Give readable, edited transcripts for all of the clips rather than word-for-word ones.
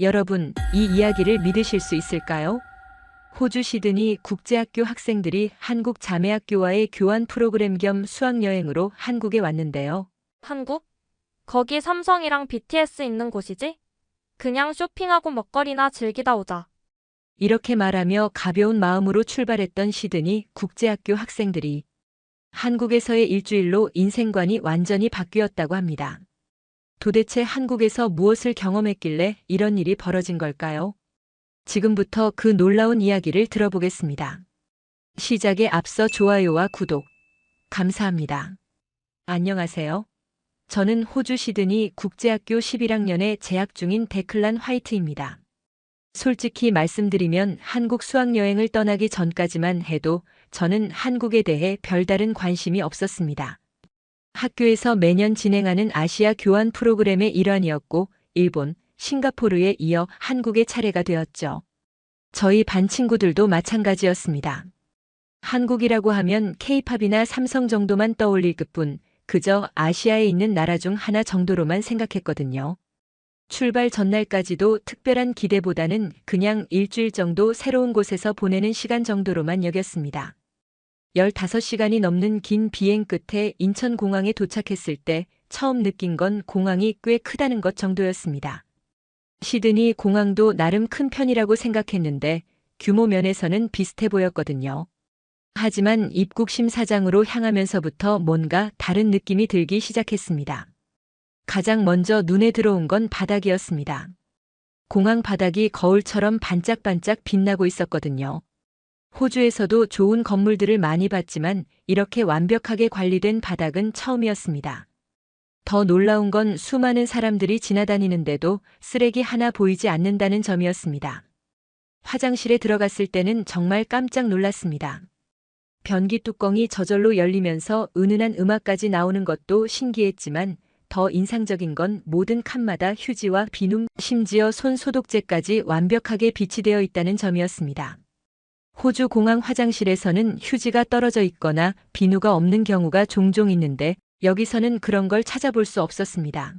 여러분, 이 이야기를 믿으실 수 있을까요? 호주 시드니 국제학교 학생들이 한국 자매학교와의 교환 프로그램 겸 수학여행으로 한국에 왔는데요. 한국? 거기 삼성이랑 BTS 있는 곳이지? 그냥 쇼핑하고 먹거리나 즐기다 오자. 이렇게 말하며 가벼운 마음으로 출발했던 시드니 국제학교 학생들이 한국에서의 일주일로 인생관이 완전히 바뀌었다고 합니다. 도대체 한국에서 무엇을 경험했길래 이런 일이 벌어진 걸까요? 지금부터 그 놀라운 이야기를 들어보겠습니다. 시작에 앞서 좋아요와 구독, 감사합니다. 안녕하세요. 저는 호주 시드니 국제학교 11학년에 재학 중인 데클란 화이트입니다. 솔직히 말씀드리면 한국 수학여행을 떠나기 전까지만 해도 저는 한국에 대해 별다른 관심이 없었습니다. 학교에서 매년 진행하는 아시아 교환 프로그램의 일환이었고, 일본, 싱가포르에 이어 한국의 차례가 되었죠. 저희 반 친구들도 마찬가지였습니다. 한국이라고 하면 K-팝이나 삼성 정도만 떠올릴 것뿐, 그저 아시아에 있는 나라 중 하나 정도로만 생각했거든요. 출발 전날까지도 특별한 기대보다는 그냥 일주일 정도 새로운 곳에서 보내는 시간 정도로만 여겼습니다. 15시간이 넘는 긴 비행 끝에 인천공항에 도착했을 때 처음 느낀 건 공항이 꽤 크다는 것 정도였습니다. 시드니 공항도 나름 큰 편이라고 생각했는데 규모 면에서는 비슷해 보였거든요. 하지만 입국 심사장으로 향하면서부터 뭔가 다른 느낌이 들기 시작했습니다. 가장 먼저 눈에 들어온 건 바닥이었습니다. 공항 바닥이 거울처럼 반짝반짝 빛나고 있었거든요. 호주에서도 좋은 건물들을 많이 봤지만 이렇게 완벽하게 관리된 바닥은 처음이었습니다. 더 놀라운 건 수많은 사람들이 지나다니는데도 쓰레기 하나 보이지 않는다는 점이었습니다. 화장실에 들어갔을 때는 정말 깜짝 놀랐습니다. 변기 뚜껑이 저절로 열리면서 은은한 음악까지 나오는 것도 신기했지만 더 인상적인 건 모든 칸마다 휴지와 비누, 심지어 손 소독제까지 완벽하게 비치되어 있다는 점이었습니다. 호주 공항 화장실에서는 휴지가 떨어져 있거나 비누가 없는 경우가 종종 있는데 여기서는 그런 걸 찾아볼 수 없었습니다.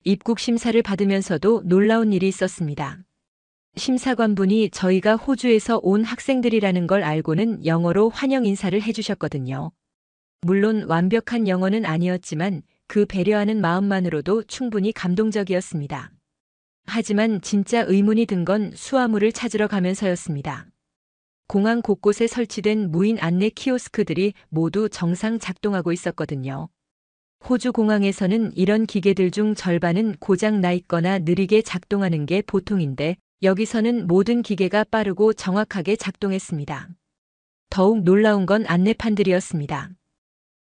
입국 심사를 받으면서도 놀라운 일이 있었습니다. 심사관분이 저희가 호주에서 온 학생들이라는 걸 알고는 영어로 환영 인사를 해주셨거든요. 물론 완벽한 영어는 아니었지만 그 배려하는 마음만으로도 충분히 감동적이었습니다. 하지만 진짜 의문이 든 건 수화물을 찾으러 가면서였습니다. 공항 곳곳에 설치된 무인 안내 키오스크들이 모두 정상 작동하고 있었거든요. 호주 공항에서는 이런 기계들 중 절반은 고장 나 있거나 느리게 작동하는 게 보통인데 여기서는 모든 기계가 빠르고 정확하게 작동했습니다. 더욱 놀라운 건 안내판들이었습니다.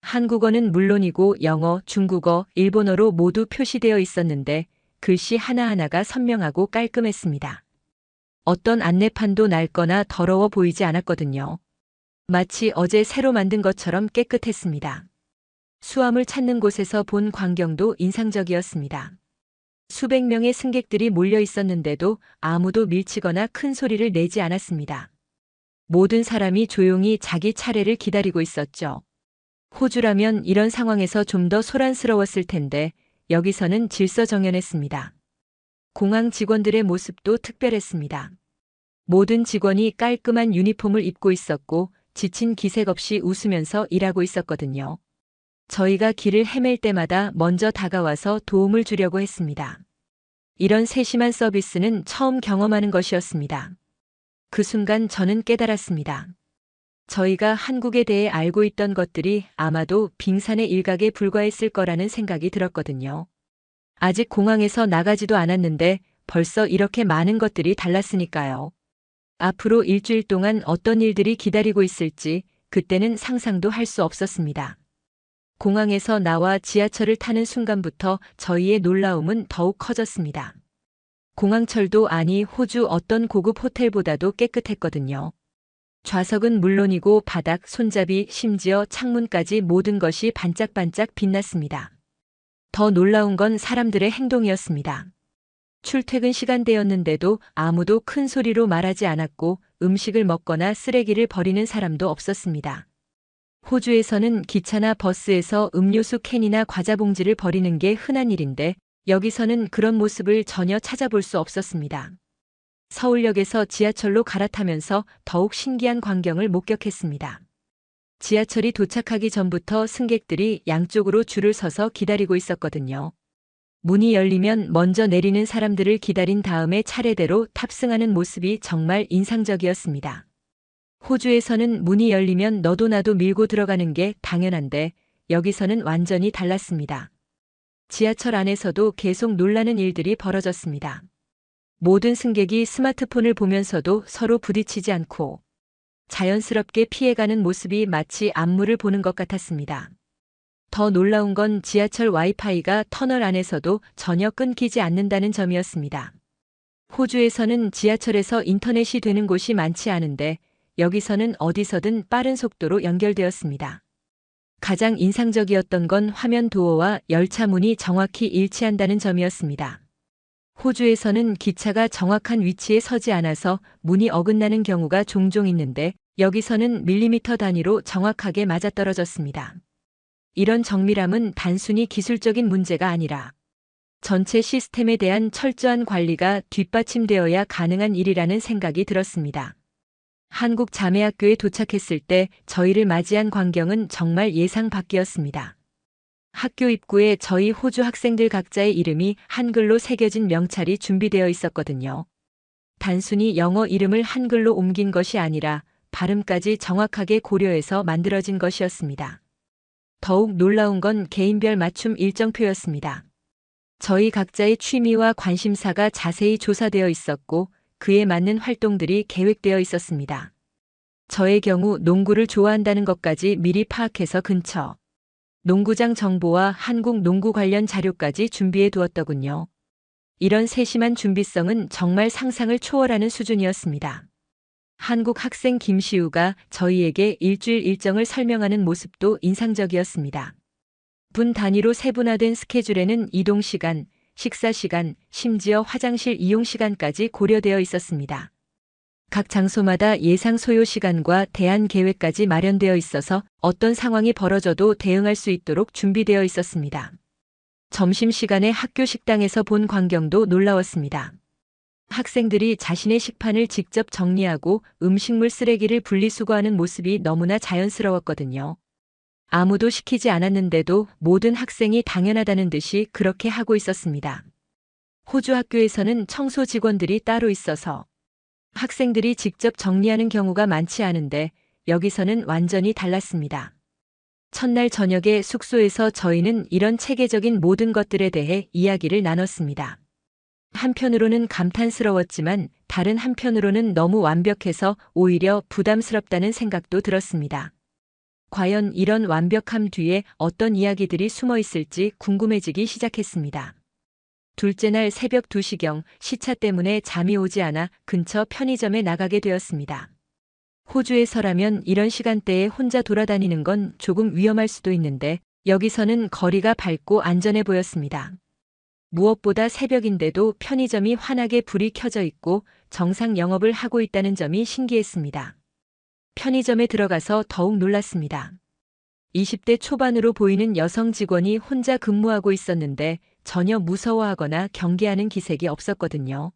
한국어는 물론이고 영어, 중국어, 일본어로 모두 표시되어 있었는데 글씨 하나하나가 선명하고 깔끔했습니다. 어떤 안내판도 낡거나 더러워 보이지 않았거든요. 마치 어제 새로 만든 것처럼 깨끗했습니다. 수암을 찾는 곳에서 본 광경도 인상적이었습니다. 수백 명의 승객들이 몰려 있었는데도 아무도 밀치거나 큰 소리를 내지 않았습니다. 모든 사람이 조용히 자기 차례를 기다리고 있었죠. 호주라면 이런 상황에서 좀 더 소란스러웠을 텐데 여기서는 질서정연했습니다. 공항 직원들의 모습도 특별했습니다. 모든 직원이 깔끔한 유니폼을 입고 있었고 지친 기색 없이 웃으면서 일하고 있었거든요. 저희가 길을 헤맬 때마다 먼저 다가와서 도움을 주려고 했습니다. 이런 세심한 서비스는 처음 경험하는 것이었습니다. 그 순간 저는 깨달았습니다. 저희가 한국에 대해 알고 있던 것들이 아마도 빙산의 일각에 불과했을 거라는 생각이 들었거든요. 아직 공항에서 나가지도 않았는데 벌써 이렇게 많은 것들이 달랐으니까요. 앞으로 일주일 동안 어떤 일들이 기다리고 있을지 그때는 상상도 할 수 없었습니다. 공항에서 나와 지하철을 타는 순간부터 저희의 놀라움은 더욱 커졌습니다. 공항철도 아니 호주 어떤 고급 호텔보다도 깨끗했거든요. 좌석은 물론이고 바닥, 손잡이, 심지어 창문까지 모든 것이 반짝반짝 빛났습니다. 더 놀라운 건 사람들의 행동이었습니다. 출퇴근 시간대였는데도 아무도 큰 소리로 말하지 않았고 음식을 먹거나 쓰레기를 버리는 사람도 없었습니다. 호주에서는 기차나 버스에서 음료수 캔이나 과자 봉지를 버리는 게 흔한 일인데 여기서는 그런 모습을 전혀 찾아볼 수 없었습니다. 서울역에서 지하철로 갈아타면서 더욱 신기한 광경을 목격했습니다. 지하철이 도착하기 전부터 승객들이 양쪽으로 줄을 서서 기다리고 있었거든요. 문이 열리면 먼저 내리는 사람들을 기다린 다음에 차례대로 탑승하는 모습이 정말 인상적이었습니다. 호주에서는 문이 열리면 너도 나도 밀고 들어가는 게 당연한데 여기서는 완전히 달랐습니다. 지하철 안에서도 계속 놀라는 일들이 벌어졌습니다. 모든 승객이 스마트폰을 보면서도 서로 부딪히지 않고 자연스럽게 피해가는 모습이 마치 안무를 보는 것 같았습니다. 더 놀라운 건 지하철 와이파이가 터널 안에서도 전혀 끊기지 않는다는 점이었습니다. 호주에서는 지하철에서 인터넷이 되는 곳이 많지 않은데 여기서는 어디서든 빠른 속도로 연결되었습니다. 가장 인상적이었던 건 화면 도어와 열차 문이 정확히 일치한다는 점이었습니다. 호주에서는 기차가 정확한 위치에 서지 않아서 문이 어긋나는 경우가 종종 있는데 여기서는 밀리미터 단위로 정확하게 맞아떨어졌습니다. 이런 정밀함은 단순히 기술적인 문제가 아니라 전체 시스템에 대한 철저한 관리가 뒷받침되어야 가능한 일이라는 생각이 들었습니다. 한국 자매학교에 도착했을 때 저희를 맞이한 광경은 정말 예상 밖이었습니다. 학교 입구에 저희 호주 학생들 각자의 이름이 한글로 새겨진 명찰이 준비되어 있었거든요. 단순히 영어 이름을 한글로 옮긴 것이 아니라 발음까지 정확하게 고려해서 만들어진 것이었습니다. 더욱 놀라운 건 개인별 맞춤 일정표였습니다. 저희 각자의 취미와 관심사가 자세히 조사되어 있었고 그에 맞는 활동들이 계획되어 있었습니다. 저의 경우 농구를 좋아한다는 것까지 미리 파악해서 근처 농구장 정보와 한국 농구 관련 자료까지 준비해 두었더군요. 이런 세심한 준비성은 정말 상상을 초월하는 수준이었습니다. 한국 학생 김시우가 저희에게 일주일 일정을 설명하는 모습도 인상적이었습니다. 분 단위로 세분화된 스케줄에는 이동 시간, 식사 시간, 심지어 화장실 이용 시간까지 고려되어 있었습니다. 각 장소마다 예상 소요 시간과 대안 계획까지 마련되어 있어서 어떤 상황이 벌어져도 대응할 수 있도록 준비되어 있었습니다. 점심시간에 학교 식당에서 본 광경도 놀라웠습니다. 학생들이 자신의 식판을 직접 정리하고 음식물 쓰레기를 분리수거하는 모습이 너무나 자연스러웠거든요. 아무도 시키지 않았는데도 모든 학생이 당연하다는 듯이 그렇게 하고 있었습니다. 호주 학교에서는 청소 직원들이 따로 있어서 학생들이 직접 정리하는 경우가 많지 않은데 여기서는 완전히 달랐습니다. 첫날 저녁에 숙소에서 저희는 이런 체계적인 모든 것들에 대해 이야기를 나눴습니다. 한편으로는 감탄스러웠지만 다른 한편으로는 너무 완벽해서 오히려 부담스럽다는 생각도 들었습니다. 과연 이런 완벽함 뒤에 어떤 이야기들이 숨어 있을지 궁금해지기 시작했습니다. 둘째 날 새벽 2시경 시차 때문에 잠이 오지 않아 근처 편의점에 나가게 되었습니다. 호주에서라면 이런 시간대에 혼자 돌아다니는 건 조금 위험할 수도 있는데 여기서는 거리가 밝고 안전해 보였습니다. 무엇보다 새벽인데도 편의점이 환하게 불이 켜져 있고 정상 영업을 하고 있다는 점이 신기했습니다. 편의점에 들어가서 더욱 놀랐습니다. 20대 초반으로 보이는 여성 직원이 혼자 근무하고 있었는데 전혀 무서워하거나 경계하는 기색이 없었거든요.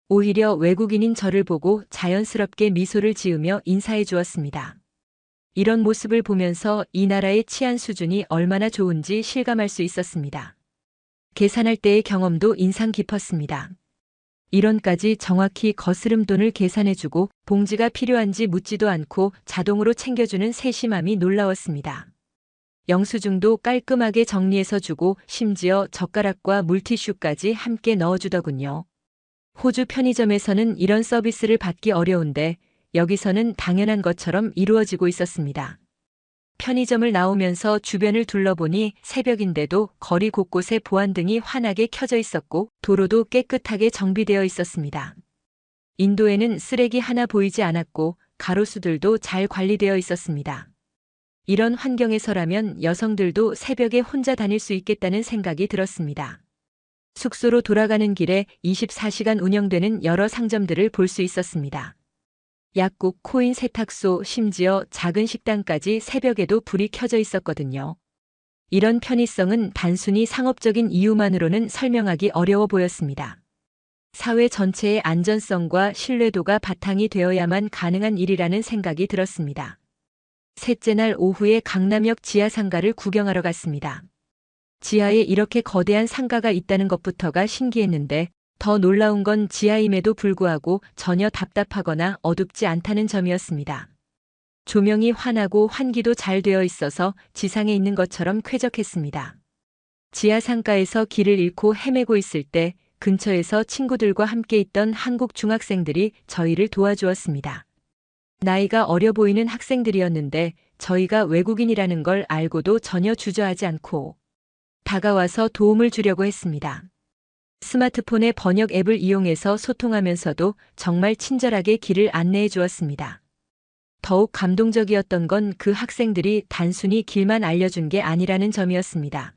오히려 외국인인 저를 보고 자연스럽게 미소를 지으며 인사해 주었습니다. 이런 모습을 보면서 이 나라의 치안 수준이 얼마나 좋은지 실감할 수 있었습니다. 계산할 때의 경험도 인상 깊었습니다. 1원까지 정확히 거스름돈을 계산해주고 봉지가 필요한지 묻지도 않고 자동으로 챙겨주는 세심함이 놀라웠습니다. 영수증도 깔끔하게 정리해서 주고 심지어 젓가락과 물티슈까지 함께 넣어주더군요. 호주 편의점에서는 이런 서비스를 받기 어려운데 여기서는 당연한 것처럼 이루어지고 있었습니다. 편의점을 나오면서 주변을 둘러보니 새벽인데도 거리 곳곳에 보안등이 환하게 켜져 있었고 도로도 깨끗하게 정비되어 있었습니다. 인도에는 쓰레기 하나 보이지 않았고 가로수들도 잘 관리되어 있었습니다. 이런 환경에서라면 여성들도 새벽에 혼자 다닐 수 있겠다는 생각이 들었습니다. 숙소로 돌아가는 길에 24시간 운영되는 여러 상점들을 볼 수 있었습니다. 약국, 코인 세탁소, 심지어 작은 식당까지 새벽에도 불이 켜져 있었거든요. 이런 편의성은 단순히 상업적인 이유만으로는 설명하기 어려워 보였습니다. 사회 전체의 안전성과 신뢰도가 바탕이 되어야만 가능한 일이라는 생각이 들었습니다. 셋째 날 오후에 강남역 지하 상가를 구경하러 갔습니다. 지하에 이렇게 거대한 상가가 있다는 것부터가 신기했는데 더 놀라운 건 지하임에도 불구하고 전혀 답답하거나 어둡지 않다는 점이었습니다. 조명이 환하고 환기도 잘 되어 있어서 지상에 있는 것처럼 쾌적했습니다. 지하 상가에서 길을 잃고 헤매고 있을 때 근처에서 친구들과 함께 있던 한국 중학생들이 저희를 도와주었습니다. 나이가 어려 보이는 학생들이었는데 저희가 외국인이라는 걸 알고도 전혀 주저하지 않고 다가와서 도움을 주려고 했습니다. 스마트폰의 번역 앱을 이용해서 소통하면서도 정말 친절하게 길을 안내해 주었습니다. 더욱 감동적이었던 건 그 학생들이 단순히 길만 알려준 게 아니라는 점이었습니다.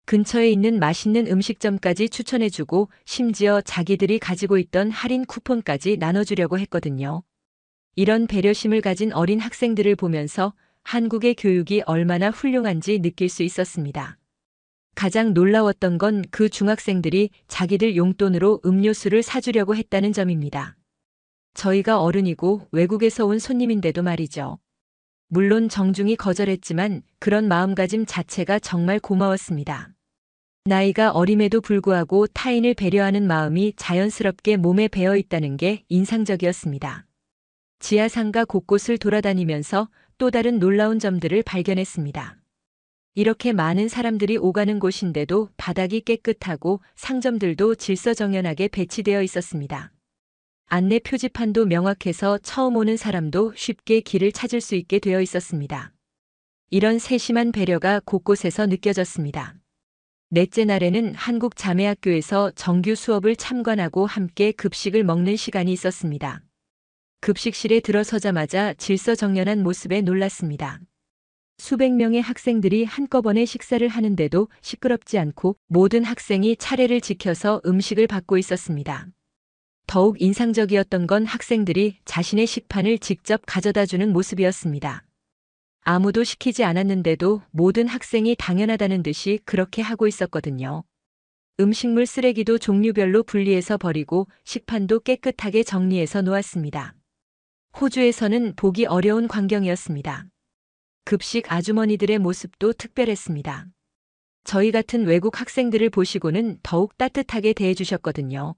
근처에 있는 맛있는 음식점까지 추천해주고 심지어 자기들이 가지고 있던 할인 쿠폰까지 나눠주려고 했거든요. 이런 배려심을 가진 어린 학생들을 보면서 한국의 교육이 얼마나 훌륭한지 느낄 수 있었습니다. 가장 놀라웠던 건 그 중학생들이 자기들 용돈으로 음료수를 사주려고 했다는 점입니다. 저희가 어른이고 외국에서 온 손님인데도 말이죠. 물론 정중히 거절했지만 그런 마음가짐 자체가 정말 고마웠습니다. 나이가 어림에도 불구하고 타인을 배려하는 마음이 자연스럽게 몸에 배어 있다는 게 인상적이었습니다. 지하상가 곳곳을 돌아다니면서 또 다른 놀라운 점들을 발견했습니다. 이렇게 많은 사람들이 오가는 곳인데도 바닥이 깨끗하고 상점들도 질서정연하게 배치되어 있었습니다. 안내 표지판도 명확해서 처음 오는 사람도 쉽게 길을 찾을 수 있게 되어 있었습니다. 이런 세심한 배려가 곳곳에서 느껴졌습니다. 넷째 날에는 한국 자매학교에서 정규 수업을 참관하고 함께 급식을 먹는 시간이 있었습니다. 급식실에 들어서자마자 질서정연한 모습에 놀랐습니다. 수백 명의 학생들이 한꺼번에 식사를 하는데도 시끄럽지 않고 모든 학생이 차례를 지켜서 음식을 받고 있었습니다. 더욱 인상적이었던 건 학생들이 자신의 식판을 직접 가져다 주는 모습이었습니다. 아무도 시키지 않았는데도 모든 학생이 당연하다는 듯이 그렇게 하고 있었거든요. 음식물 쓰레기도 종류별로 분리해서 버리고 식판도 깨끗하게 정리해서 놓았습니다. 호주에서는 보기 어려운 광경이었습니다. 급식 아주머니들의 모습도 특별했습니다. 저희 같은 외국 학생들을 보시고는 더욱 따뜻하게 대해주셨거든요.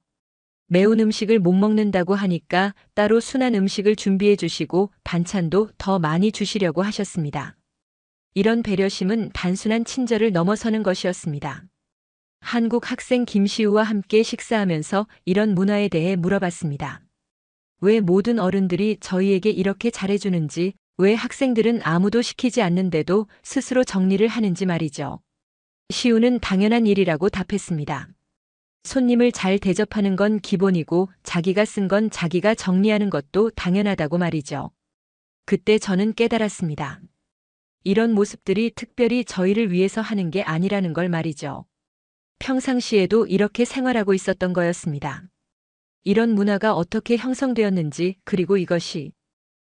매운 음식을 못 먹는다고 하니까 따로 순한 음식을 준비해 주시고 반찬도 더 많이 주시려고 하셨습니다. 이런 배려심은 단순한 친절을 넘어서는 것이었습니다. 한국 학생 김시우와 함께 식사하면서 이런 문화에 대해 물어봤습니다. 왜 모든 어른들이 저희에게 이렇게 잘해주는지, 왜 학생들은 아무도 시키지 않는데도 스스로 정리를 하는지 말이죠. 시우는 당연한 일이라고 답했습니다. 손님을 잘 대접하는 건 기본이고 자기가 쓴 건 자기가 정리하는 것도 당연하다고 말이죠. 그때 저는 깨달았습니다. 이런 모습들이 특별히 저희를 위해서 하는 게 아니라는 걸 말이죠. 평상시에도 이렇게 생활하고 있었던 거였습니다. 이런 문화가 어떻게 형성되었는지, 그리고 이것이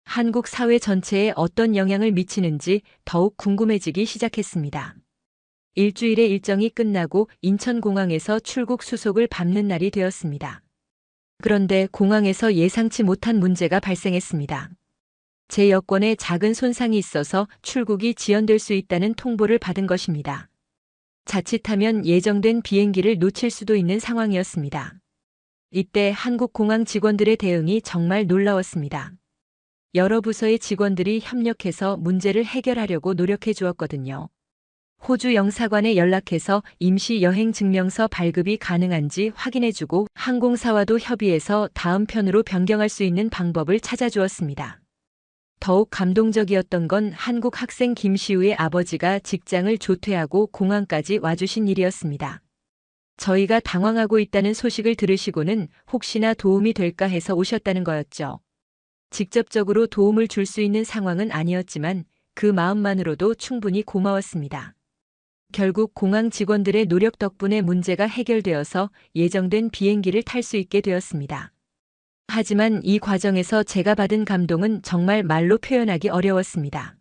한국 사회 전체에 어떤 영향을 미치는지 더욱 궁금해지기 시작했습니다. 일주일의 일정이 끝나고 인천공항에서 출국 수속을 밟는 날이 되었습니다. 그런데 공항에서 예상치 못한 문제가 발생했습니다. 제 여권에 작은 손상이 있어서 출국이 지연될 수 있다는 통보를 받은 것입니다. 자칫하면 예정된 비행기를 놓칠 수도 있는 상황이었습니다. 이때 한국 공항 직원들의 대응이 정말 놀라웠습니다. 여러 부서의 직원들이 협력해서 문제를 해결하려고 노력해 주었거든요. 호주 영사관에 연락해서 임시 여행 증명서 발급이 가능한지 확인해주고 항공사와도 협의해서 다음 편으로 변경할 수 있는 방법을 찾아주었습니다. 더욱 감동적이었던 건 한국 학생 김시우의 아버지가 직장을 조퇴하고 공항까지 와주신 일이었습니다. 저희가 당황하고 있다는 소식을 들으시고는 혹시나 도움이 될까 해서 오셨다는 거였죠. 직접적으로 도움을 줄 수 있는 상황은 아니었지만 그 마음만으로도 충분히 고마웠습니다. 결국 공항 직원들의 노력 덕분에 문제가 해결되어서 예정된 비행기를 탈 수 있게 되었습니다. 하지만 이 과정에서 제가 받은 감동은 정말 말로 표현하기 어려웠습니다.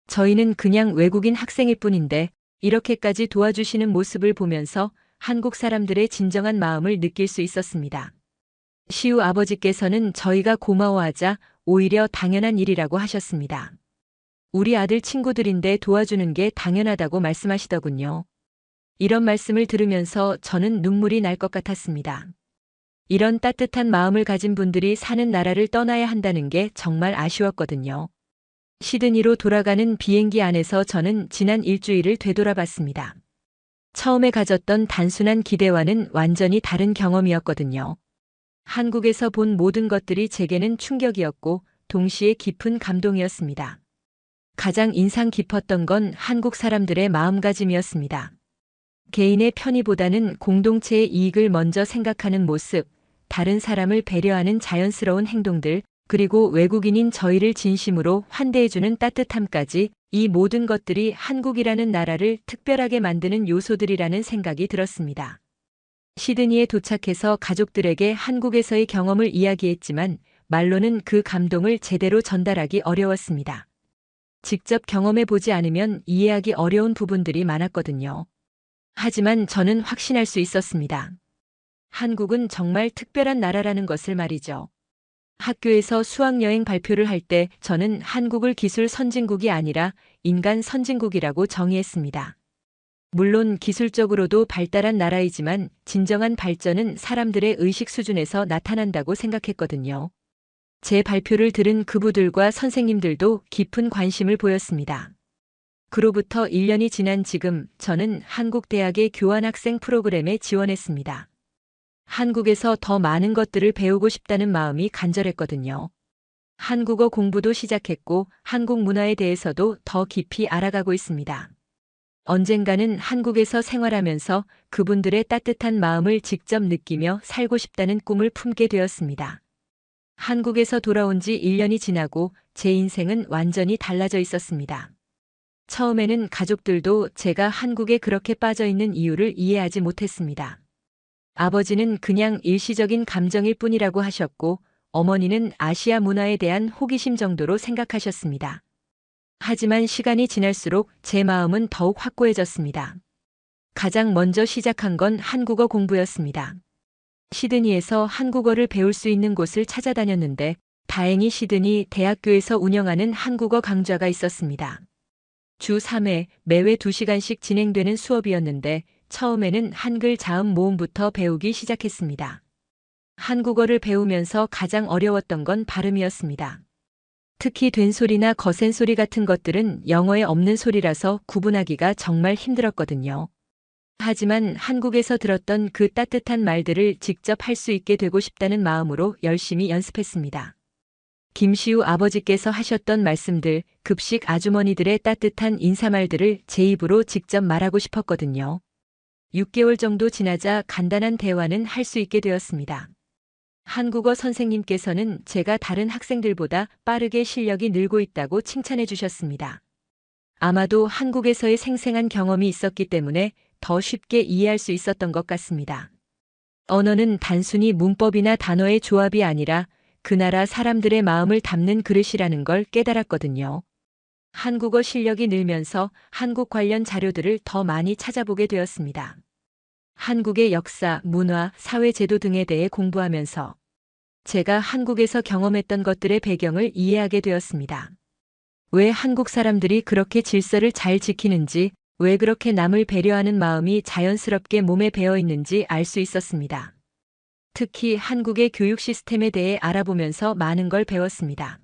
저희는 그냥 외국인 학생일 뿐인데 이렇게까지 도와주시는 모습을 보면서 한국 사람들의 진정한 마음을 느낄 수 있었습니다. 시우 아버지께서는 저희가 고마워하자 오히려 당연한 일이라고 하셨습니다. 우리 아들 친구들인데 도와주는 게 당연하다고 말씀하시더군요. 이런 말씀을 들으면서 저는 눈물이 날 것 같았습니다. 이런 따뜻한 마음을 가진 분들이 사는 나라를 떠나야 한다는 게 정말 아쉬웠거든요. 시드니로 돌아가는 비행기 안에서 저는 지난 일주일을 되돌아봤습니다. 처음에 가졌던 단순한 기대와는 완전히 다른 경험이었거든요. 한국에서 본 모든 것들이 제게는 충격이었고 동시에 깊은 감동이었습니다. 가장 인상 깊었던 건 한국 사람들의 마음가짐이었습니다. 개인의 편의보다는 공동체의 이익을 먼저 생각하는 모습, 다른 사람을 배려하는 자연스러운 행동들, 그리고 외국인인 저희를 진심으로 환대해주는 따뜻함까지 이 모든 것들이 한국이라는 나라를 특별하게 만드는 요소들이라는 생각이 들었습니다. 시드니에 도착해서 가족들에게 한국에서의 경험을 이야기했지만 말로는 그 감동을 제대로 전달하기 어려웠습니다. 직접 경험해보지 않으면 이해하기 어려운 부분들이 많았거든요. 하지만 저는 확신할 수 있었습니다. 한국은 정말 특별한 나라라는 것을 말이죠. 학교에서 수학여행 발표를 할 때 저는 한국을 기술 선진국이 아니라 인간 선진국이라고 정의했습니다. 물론 기술적으로도 발달한 나라이지만 진정한 발전은 사람들의 의식 수준에서 나타난다고 생각했거든요. 제 발표를 들은 그부들과 선생님들도 깊은 관심을 보였습니다. 그로부터 1년이 지난 지금 저는 한국 대학의 교환학생 프로그램에 지원했습니다. 한국에서 더 많은 것들을 배우고 싶다는 마음이 간절했거든요. 한국어 공부도 시작했고 한국 문화에 대해서도 더 깊이 알아가고 있습니다. 언젠가는 한국에서 생활하면서 그분들의 따뜻한 마음을 직접 느끼며 살고 싶다는 꿈을 품게 되었습니다. 한국에서 돌아온 지 1년이 지나고 제 인생은 완전히 달라져 있었습니다. 처음에는 가족들도 제가 한국에 그렇게 빠져 있는 이유를 이해하지 못했습니다. 아버지는 그냥 일시적인 감정일 뿐이라고 하셨고, 어머니는 아시아 문화에 대한 호기심 정도로 생각하셨습니다. 하지만 시간이 지날수록 제 마음은 더욱 확고해졌습니다. 가장 먼저 시작한 건 한국어 공부였습니다. 시드니에서 한국어를 배울 수 있는 곳을 찾아다녔는데 다행히 시드니 대학교에서 운영하는 한국어 강좌가 있었습니다. 주 3회 매회 2시간씩 진행되는 수업이었는데 처음에는 한글 자음 모음부터 배우기 시작했습니다. 한국어를 배우면서 가장 어려웠던 건 발음이었습니다. 특히 된소리나 거센소리 같은 것들은 영어에 없는 소리라서 구분하기가 정말 힘들었거든요. 하지만 한국에서 들었던 그 따뜻한 말들을 직접 할 수 있게 되고 싶다는 마음으로 열심히 연습했습니다. 김시우 아버지께서 하셨던 말씀들, 급식 아주머니들의 따뜻한 인사말들을 제 입으로 직접 말하고 싶었거든요. 6개월 정도 지나자 간단한 대화는 할 수 있게 되었습니다. 한국어 선생님께서는 제가 다른 학생들보다 빠르게 실력이 늘고 있다고 칭찬해 주셨습니다. 아마도 한국에서의 생생한 경험이 있었기 때문에 더 쉽게 이해할 수 있었던 것 같습니다. 언어는 단순히 문법이나 단어의 조합이 아니라 그 나라 사람들의 마음을 담는 그릇이라는 걸 깨달았거든요. 한국어 실력이 늘면서 한국 관련 자료들을 더 많이 찾아보게 되었습니다. 한국의 역사, 문화, 사회제도 등에 대해 공부하면서 제가 한국에서 경험했던 것들의 배경을 이해하게 되었습니다. 왜 한국 사람들이 그렇게 질서를 잘 지키는지, 왜 그렇게 남을 배려하는 마음이 자연스럽게 몸에 배어 있는지 알 수 있었습니다. 특히 한국의 교육 시스템에 대해 알아보면서 많은 걸 배웠습니다.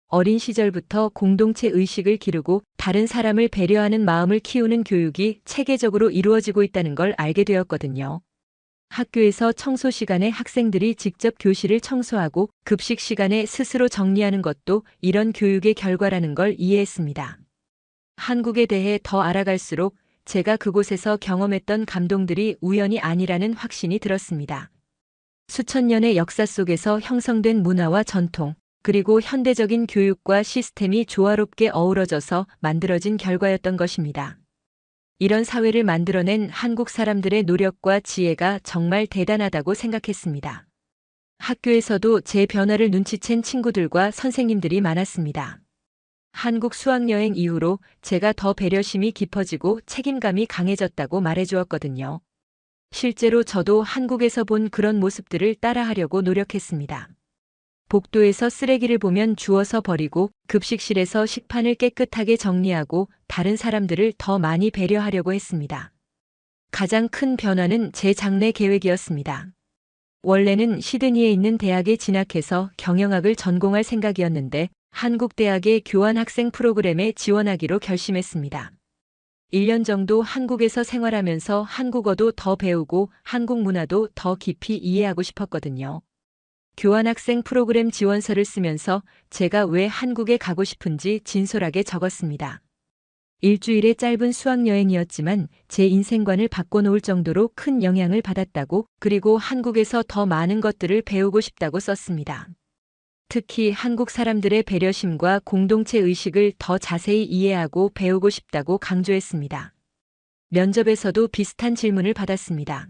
어린 시절부터 공동체 의식을 기르고 다른 사람을 배려하는 마음을 키우는 교육이 체계적으로 이루어지고 있다는 걸 알게 되었거든요. 학교에서 청소 시간에 학생들이 직접 교실을 청소하고 급식 시간에 스스로 정리하는 것도 이런 교육의 결과라는 걸 이해했습니다. 한국에 대해 더 알아갈수록 제가 그곳에서 경험했던 감동들이 우연이 아니라는 확신이 들었습니다. 수천 년의 역사 속에서 형성된 문화와 전통, 그리고 현대적인 교육과 시스템이 조화롭게 어우러져서 만들어진 결과였던 것입니다. 이런 사회를 만들어낸 한국 사람들의 노력과 지혜가 정말 대단하다고 생각했습니다. 학교에서도 제 변화를 눈치챈 친구들과 선생님들이 많았습니다. 한국 수학여행 이후로 제가 더 배려심이 깊어지고 책임감이 강해졌다고 말해주었거든요. 실제로 저도 한국에서 본 그런 모습들을 따라하려고 노력했습니다. 복도에서 쓰레기를 보면 주워서 버리고 급식실에서 식판을 깨끗하게 정리하고 다른 사람들을 더 많이 배려하려고 했습니다. 가장 큰 변화는 제 장래 계획이었습니다. 원래는 시드니에 있는 대학에 진학해서 경영학을 전공할 생각이었는데 한국 대학의 교환학생 프로그램에 지원하기로 결심했습니다. 1년 정도 한국에서 생활하면서 한국어도 더 배우고 한국 문화도 더 깊이 이해하고 싶었거든요. 교환학생 프로그램 지원서를 쓰면서 제가 왜 한국에 가고 싶은지 진솔하게 적었습니다. 일주일의 짧은 수학여행이었지만 제 인생관을 바꿔놓을 정도로 큰 영향을 받았다고, 그리고 한국에서 더 많은 것들을 배우고 싶다고 썼습니다. 특히 한국 사람들의 배려심과 공동체 의식을 더 자세히 이해하고 배우고 싶다고 강조했습니다. 면접에서도 비슷한 질문을 받았습니다.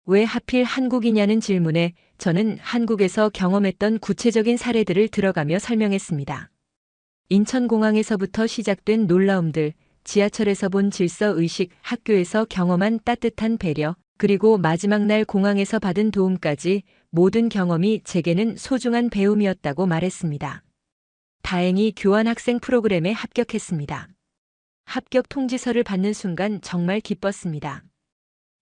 왜 하필 한국이냐는 질문에 저는 한국에서 경험했던 구체적인 사례들을 들어가며 설명했습니다. 인천공항에서부터 시작된 놀라움들, 지하철에서 본 질서의식, 학교에서 경험한 따뜻한 배려, 그리고 마지막 날 공항에서 받은 도움까지 모든 경험이 제게는 소중한 배움이었다고 말했습니다. 다행히 교환학생 프로그램에 합격했습니다. 합격 통지서를 받는 순간 정말 기뻤습니다.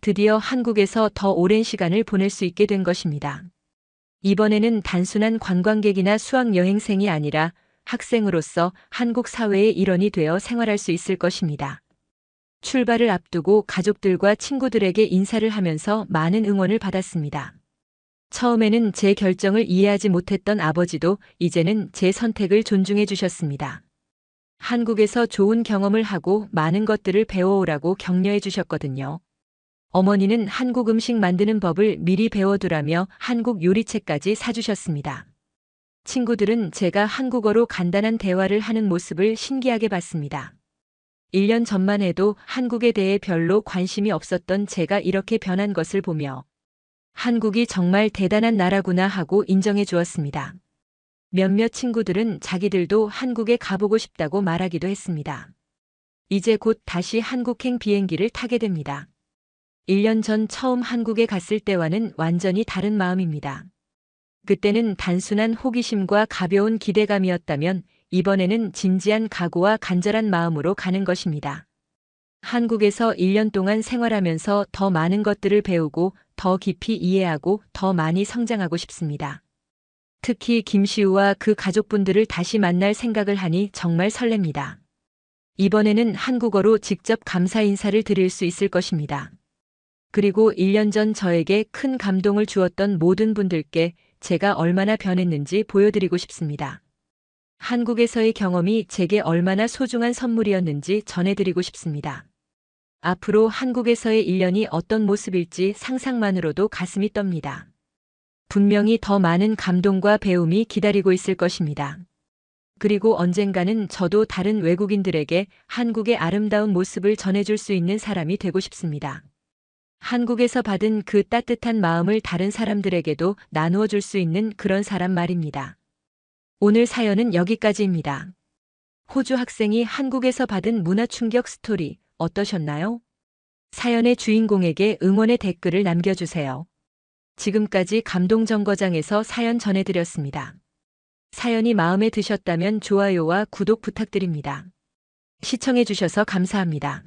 드디어 한국에서 더 오랜 시간을 보낼 수 있게 된 것입니다. 이번에는 단순한 관광객이나 수학여행생이 아니라 학생으로서 한국 사회의 일원이 되어 생활할 수 있을 것입니다. 출발을 앞두고 가족들과 친구들에게 인사를 하면서 많은 응원을 받았습니다. 처음에는 제 결정을 이해하지 못했던 아버지도 이제는 제 선택을 존중해 주셨습니다. 한국에서 좋은 경험을 하고 많은 것들을 배워오라고 격려해 주셨거든요. 어머니는 한국 음식 만드는 법을 미리 배워두라며 한국 요리책까지 사주셨습니다. 친구들은 제가 한국어로 간단한 대화를 하는 모습을 신기하게 봤습니다. 1년 전만 해도 한국에 대해 별로 관심이 없었던 제가 이렇게 변한 것을 보며 한국이 정말 대단한 나라구나 하고 인정해 주었습니다. 몇몇 친구들은 자기들도 한국에 가보고 싶다고 말하기도 했습니다. 이제 곧 다시 한국행 비행기를 타게 됩니다. 1년 전 처음 한국에 갔을 때와는 완전히 다른 마음입니다. 그때는 단순한 호기심과 가벼운 기대감이었다면 이번에는 진지한 각오와 간절한 마음으로 가는 것입니다. 한국에서 1년 동안 생활하면서 더 많은 것들을 배우고 더 깊이 이해하고 더 많이 성장하고 싶습니다. 특히 김시우와 그 가족분들을 다시 만날 생각을 하니 정말 설렙니다. 이번에는 한국어로 직접 감사 인사를 드릴 수 있을 것입니다. 그리고 1년 전 저에게 큰 감동을 주었던 모든 분들께 제가 얼마나 변했는지 보여드리고 싶습니다. 한국에서의 경험이 제게 얼마나 소중한 선물이었는지 전해드리고 싶습니다. 앞으로 한국에서의 1년이 어떤 모습일지 상상만으로도 가슴이 떱니다. 분명히 더 많은 감동과 배움이 기다리고 있을 것입니다. 그리고 언젠가는 저도 다른 외국인들에게 한국의 아름다운 모습을 전해줄 수 있는 사람이 되고 싶습니다. 한국에서 받은 그 따뜻한 마음을 다른 사람들에게도 나누어 줄 수 있는 그런 사람 말입니다. 오늘 사연은 여기까지입니다. 호주 학생이 한국에서 받은 문화 충격 스토리 어떠셨나요? 사연의 주인공에게 응원의 댓글을 남겨주세요. 지금까지 감동정거장에서 사연 전해드렸습니다. 사연이 마음에 드셨다면 좋아요와 구독 부탁드립니다. 시청해주셔서 감사합니다.